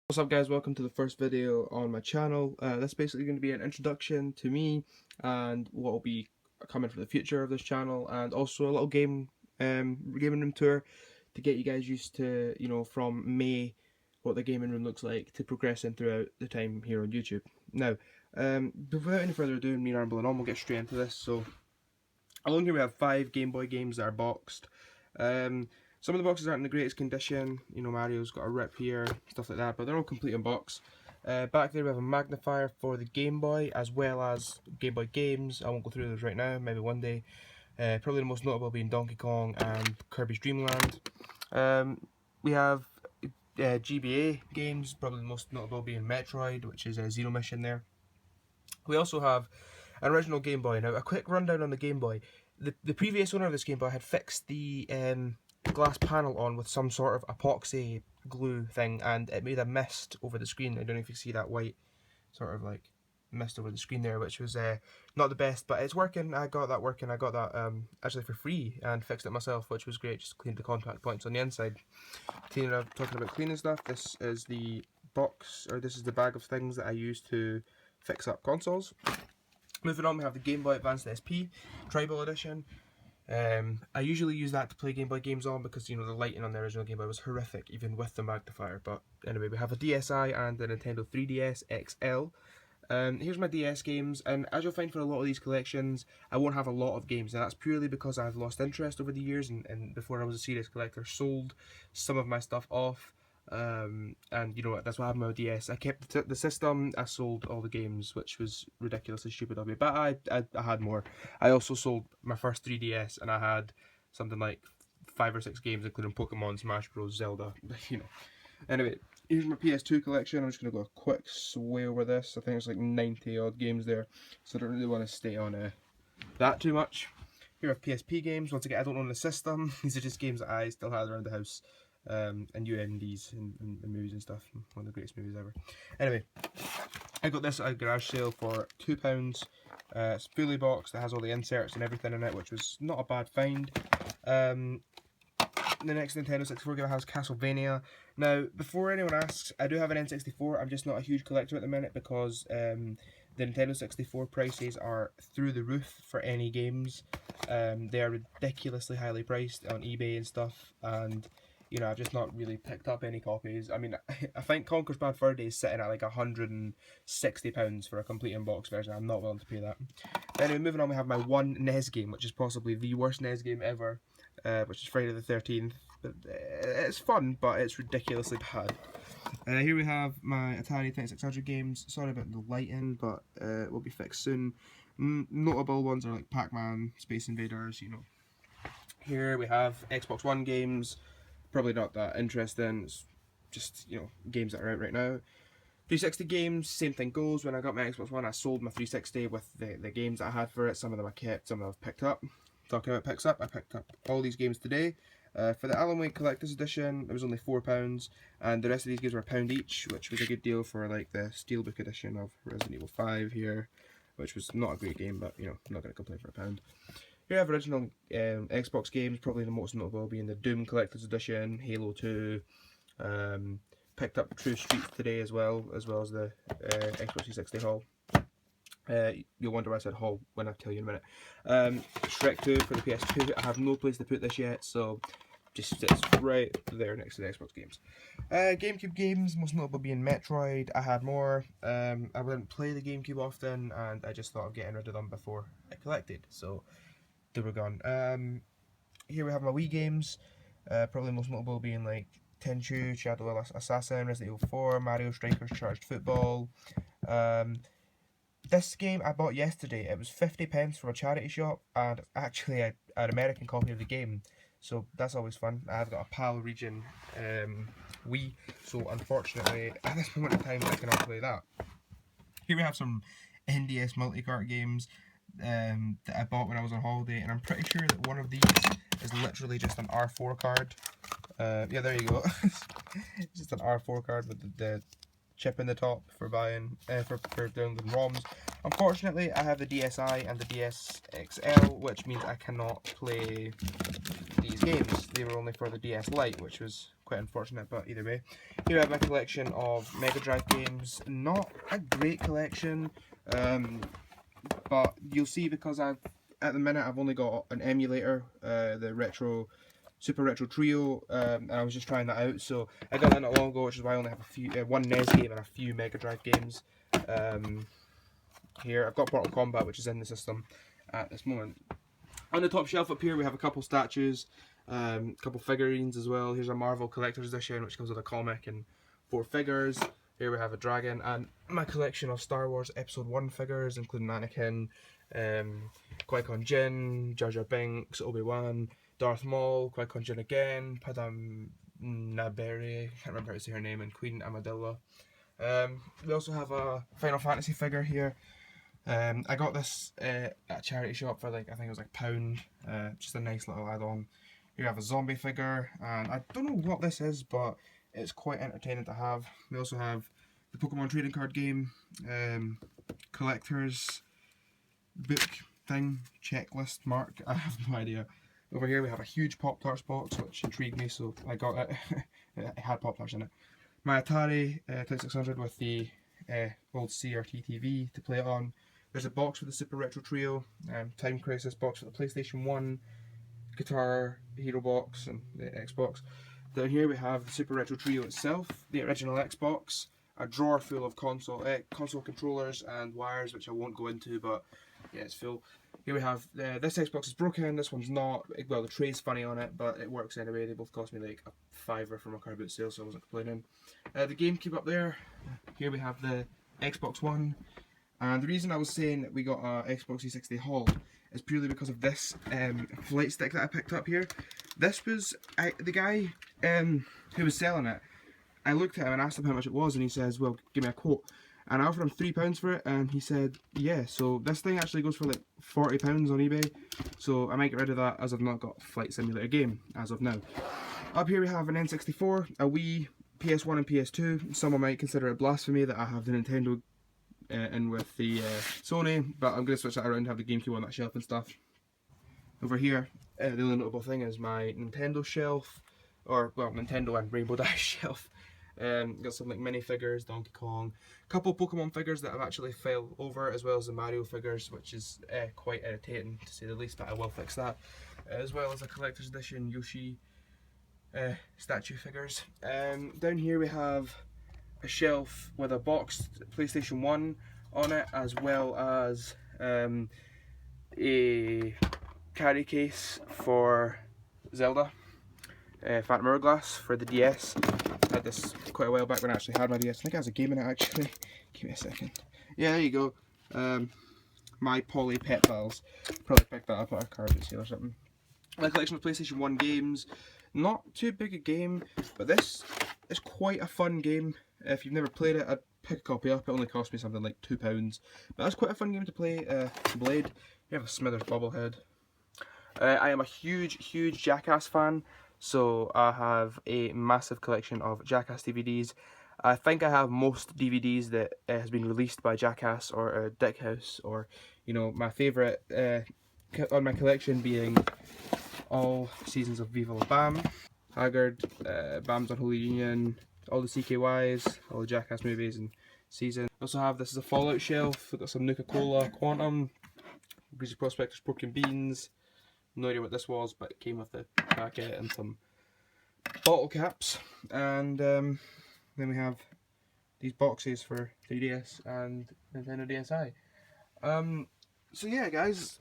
What's up guys, welcome to the first video on my channel. That's basically going to be an introduction to me and what will be coming for the future of this channel, and also a little gaming room tour to get you guys used to, from May, what the gaming room looks like to progressing throughout the time here on YouTube. Now, without any further ado, me rambling on, we'll get straight into this. So, along here we have 5 Game Boy games that are boxed. Some of the boxes aren't in the greatest condition, Mario's got a rip here, stuff like that, but they're all complete in box. Back there we have a magnifier for the Game Boy, as well as Game Boy games. I won't go through those right now, maybe one day. Probably the most notable being Donkey Kong and Kirby's Dream Land. We have GBA games, probably the most notable being Metroid, which is Zero Mission there. We also have an original Game Boy. Now, a quick rundown on the Game Boy. The previous owner of this Game Boy had fixed the glass panel on with some sort of epoxy glue thing, and it made a mist over the screen. I don't know if you see that white sort of like mist over the screen there, which was not the best, but it's working. I got that working. I got that actually for free and fixed it myself, which was great. Just cleaned the contact points on the inside. Talking about cleaning stuff, this is the box, or this is the bag of things that I use to fix up consoles. Moving on, we have the Game Boy Advance SP Tribal Edition. I usually use that to play Game Boy games on because, the lighting on the original Game Boy was horrific, even with the magnifier. But anyway, we have a DSi and the Nintendo 3DS XL. Here's my DS games, and as you'll find for a lot of these collections, I won't have a lot of games, and that's purely because I've lost interest over the years, and before I was a serious collector, sold some of my stuff off. And that's what happened with my DS. I kept the system, I sold all the games, which was ridiculously stupid of me, but I had more. I also sold my first 3DS, and I had something like 5 or 6 games, including Pokemon, Smash Bros, Zelda, Anyway, here's my PS2 collection. I'm just going to go a quick sway over this. I think there's like 90 odd games there, so I don't really want to stay on that too much. Here I have PSP games. Once again, I don't own the system. These are just games that I still had around the house. And UNDs and movies and stuff. One of the greatest movies ever. Anyway, I got this at a garage sale for £2. It's fully boxed. It has all the inserts and everything in it, which was not a bad find. The next Nintendo 64 game has Castlevania. Now, before anyone asks, I do have an N64. I'm just not a huge collector at the minute because the Nintendo 64 prices are through the roof for any games. They are ridiculously highly priced on eBay and stuff, and I've just not really picked up any copies. I mean, I think Conker's Bad Fur Day is sitting at like £160 for a complete in-box version. I'm not willing to pay that. Anyway, moving on, we have my one NES game, which is possibly the worst NES game ever, which is Friday the 13th. But it's fun, but it's ridiculously bad. Here we have my Atari 2600 games. Sorry about the lighting, but it will be fixed soon. Notable ones are like Pac-Man, Space Invaders, Here we have Xbox One games. Probably not that interesting. It's just, games that are out right now. 360 games, same thing goes. When I got my Xbox One, I sold my 360 with the games that I had for it. Some of them I kept, some of them I've picked up. Talking about picks up, I picked up all these games today. For the Alan Wake Collector's Edition, it was only £4, and the rest of these games were £1 each, which was a good deal for like the Steelbook edition of Resident Evil 5 here, which was not a great game, but I'm not going to complain for £1. Here I have original Xbox games, probably the most notable being the Doom Collector's Edition, Halo 2, picked up True Streets today as well as the Xbox 360 haul. You'll wonder why I said haul when I tell you in a minute. Shrek 2 for the PS2, I have no place to put this yet, so just sits right there next to the Xbox games. GameCube games, most notable being Metroid. I had more. I wouldn't play the GameCube often, and I just thought of getting rid of them before I collected, so they were gone. Here we have my Wii games, probably most notable being like Tenchu, Shadow Assassin, Resident Evil 4, Mario Strikers Charged Football. This game I bought yesterday. It was 50p from a charity shop, and actually an American copy of the game, so that's always fun. I've got a PAL Region Wii, so unfortunately at this moment in time I cannot play that. Here we have some NDS multi-cart games that I bought when I was on holiday, and I'm pretty sure that one of these is literally just an R4 card. Yeah, there you go. It's just an R4 card with the chip in the top for buying for downloading ROMs. Unfortunately, I have the DSi and the DS XL, which means I cannot play these games. They were only for the DS Lite, which was quite unfortunate, but either way. Here I have my collection of Mega Drive games. Not a great collection, but you'll see because at the minute I've only got an emulator, the Super Retro Trio, and I was just trying that out. So I got that not long ago, which is why I only have one NES game and a few Mega Drive games. Here I've got Mortal Kombat, which is in the system at this moment. On the top shelf up here we have a couple statues, a couple figurines as well. Here's a Marvel Collector's Edition, which comes with a comic and 4 figures. Here we have a dragon, and my collection of Star Wars Episode 1 figures, including Anakin, Qui-Gon Jinn, Jar Jar Binks, Obi-Wan, Darth Maul, Qui-Gon Jinn again, Padam Naberi, I can't remember how to say her name, and Queen Amidala. We also have a Final Fantasy figure here. I got this at a charity shop for like, I think it was like £1, just a nice little add-on. Here we have a zombie figure, and I don't know what this is, but it's quite entertaining to have. We also have the Pokemon trading card game, collector's book thing, checklist mark, I have no idea. Over here we have a huge Pop-Tarts box, which intrigued me, so I got it. It had Pop-Tarts in it. My Atari 2600 with the old CRT TV to play it on. There's a box for the Super Retro Trio, Time Crisis box for the PlayStation 1, Guitar Hero box, and the Xbox. Down here we have the Super Retro Trio itself, the original Xbox, a drawer full of console controllers and wires, which I won't go into, but yeah, it's full. Here we have, this Xbox is broken, this one's not. Well, the tray's funny on it, but it works anyway. They both cost me like a £5 from a car boot sale, so I wasn't complaining. The GameCube up there. Here we have the Xbox One. And the reason I was saying that we got a Xbox 360 haul is purely because of this flight stick that I picked up here. This was, the guy who was selling it, I looked at him and asked him how much it was, and he says, well, give me a quote. And I offered him £3 for it, and he said, yeah, so this thing actually goes for like £40 on eBay. So I might get rid of that, as I've not got a Flight Simulator game as of now. Up here we have an N64, a Wii, PS1 and PS2. Someone might consider it blasphemy that I have the Nintendo in with the Sony, but I'm going to switch that around and have the GameCube on that shelf and stuff. Over here, the only notable thing is my Nintendo shelf, or well, Nintendo and Rainbow Dash shelf. Got some like minifigures, Donkey Kong, a couple Pokemon figures that have actually fell over, as well as the Mario figures, which is quite irritating to say the least, but I will fix that. As well as a collector's edition Yoshi statue figures. Down here we have a shelf with a boxed PlayStation 1 on it, as well as a carry case for Zelda, Phantom Hourglass for the DS. I had this quite a while back when I actually had my DS. I think it has a game in it actually. Give me a second. Yeah, there you go. My Poly Pet Pals. Probably picked that up at a car boot sale or something. My collection of PlayStation 1 games. Not too big a game, but this is quite a fun game. If you've never played it, I'd pick a copy up. It only cost me something like £2. But that's quite a fun game to play. Blade. You have a Smithers bobblehead. I am a huge Jackass fan, so I have a massive collection of Jackass DVDs. I think I have most DVDs that has been released by Jackass or Dick House, or you know, my favourite on my collection being all seasons of Viva La Bam, Haggard, Bam's Unholy Union, all the CKYs, all the Jackass movies and seasons. I also have, this is a Fallout shelf. I've got some Nuka-Cola, Quantum, Greasy Prospectors, Pork Beans. No idea what this was, but it came with the packet and some bottle caps. And then we have these boxes for 3DS and Nintendo DSi. So yeah, guys.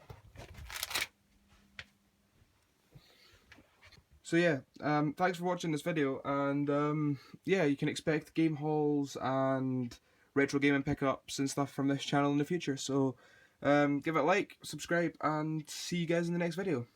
So yeah, thanks for watching this video, and yeah, you can expect game hauls and retro gaming pickups and stuff from this channel in the future. So give it a like, subscribe, and see you guys in the next video.